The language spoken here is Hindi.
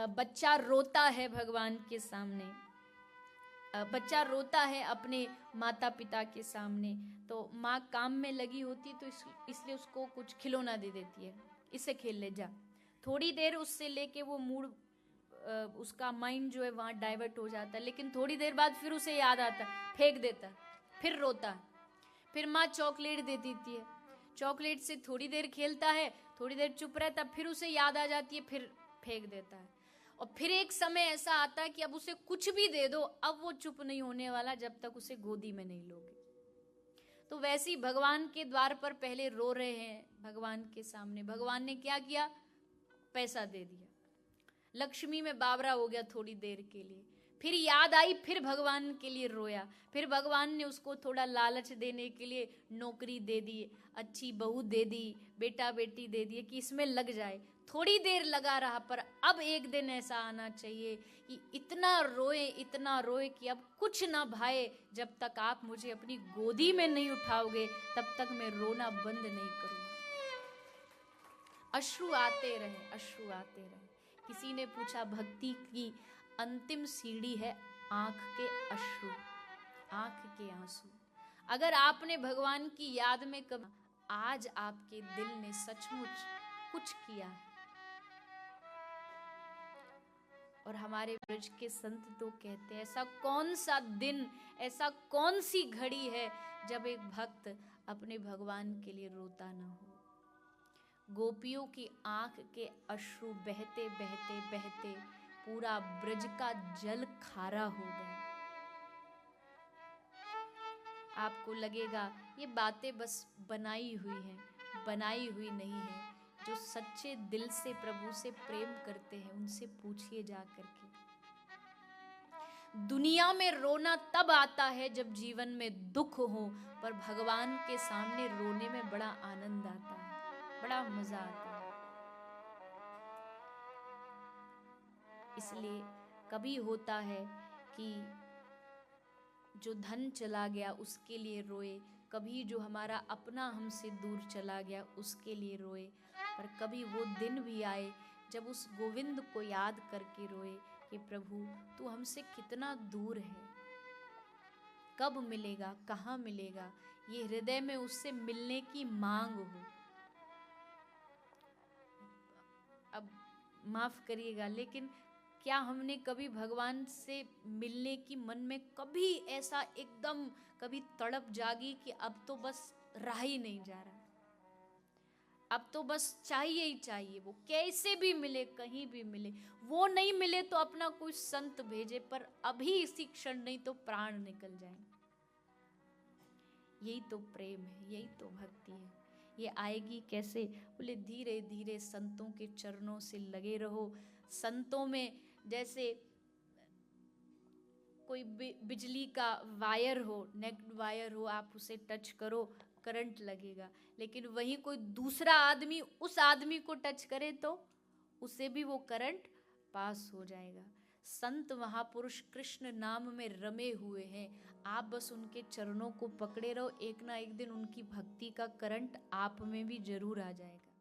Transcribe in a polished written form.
बच्चा रोता है भगवान के सामने, बच्चा रोता है अपने माता पिता के सामने, तो माँ काम में लगी होती तो इसलिए उसको कुछ खिलौना दे देती है, इससे खेल ले जा। थोड़ी देर उससे लेके वो मूड, उसका माइंड जो है वहाँ डाइवर्ट हो जाता है, लेकिन थोड़ी देर बाद फिर उसे याद आता है, फेंक देता है, फिर रोता है। फिर माँ चॉकलेट दे देती है, चॉकलेट से थोड़ी देर खेलता है, थोड़ी देर चुप रहता, फिर उसे याद आ जाती है, फिर फेंक देता है। और फिर एक समय ऐसा आता है कि अब उसे कुछ भी दे दो, अब वो चुप नहीं होने वाला जब तक उसे गोदी में नहीं लोगे। तो वैसे ही भगवान के द्वार पर पहले रो रहे हैं भगवान के सामने, भगवान ने क्या किया, पैसा दे दिया, लक्ष्मी में बावरा हो गया थोड़ी देर के लिए, फिर याद आई, फिर भगवान के लिए रोया, फिर भगवान ने उसको थोड़ा लालच देने के लिए नौकरी दे दी, अच्छी बहू दे दी, बेटा बेटी दे दिए कि इसमें लग जाए। थोड़ी देर लगा रहा, पर अब एक दिन ऐसा आना चाहिए कि इतना रोए कि अब कुछ ना भाए, जब तक आप मुझे अपनी गोदी में नहीं उठाओगे तब तक मैं रोना बंद नहीं करूंगा। अश्रु आते रहे, अश्रु आते रहे। किसी ने पूछा, भक्ति की अंतिम सीढ़ी है आंख के अश्रु, आंख के आंसू। अगर आपने भगवान की याद में कभी आज आपके दिल ने सचमुच कुछ किया है, और हमारे ब्रज के संत तो कहते हैं, ऐसा कौन सा दिन, ऐसा कौन सी घड़ी है जब एक भक्त अपने भगवान के लिए रोता ना हो। गोपियों की आंख के अश्रु बहते बहते बहते पूरा ब्रज का जल खारा हो गया। आपको लगेगा ये बातें बस बनाई हुई हैं, बनाई हुई नहीं है। जो सच्चे दिल से प्रभु से प्रेम करते हैं उनसे पूछिए जा करके। दुनिया में रोना तब आता है जब जीवन में दुख हो, पर भगवान के सामने रोने में बड़ा आनंद आता है, बड़ा मजा आता है। इसलिए कभी होता है कि जो धन चला गया उसके लिए रोए, कभी जो हमारा अपना हमसे दूर चला गया उसके लिए रोए, पर कभी वो दिन भी आए जब उस गोविंद को याद करके रोए कि प्रभु तू हमसे कितना दूर है, कब मिलेगा, कहाँ मिलेगा, ये हृदय में उससे मिलने की मांग हो। अब माफ करिएगा, लेकिन क्या हमने कभी भगवान से मिलने की मन में कभी ऐसा एकदम कभी तड़प जागी कि अब तो बस रहा ही नहीं जा रहा, अब तो बस चाहिए ही चाहिए, वो कैसे भी मिले, कहीं भी मिले, वो नहीं मिले तो अपना कोई संत भेजे, पर अभी इसी क्षण नहीं तो प्राण निकल जाए। यही तो प्रेम है, यही तो भक्ति है। ये आएगी कैसे? बोले धीरे धीरे संतों के चरणों से लगे रहो। संतों में जैसे कोई बिजली का वायर हो, नेक्ड वायर हो, आप उसे टच करो, करंट लगेगा, लेकिन वहीं कोई दूसरा आदमी उस आदमी को टच करे तो उसे भी वो करंट पास हो जाएगा। संत महापुरुष कृष्ण नाम में रमे हुए हैं, आप बस उनके चरणों को पकड़े रहो, एक ना एक दिन उनकी भक्ति का करंट आप में भी जरूर आ जाएगा।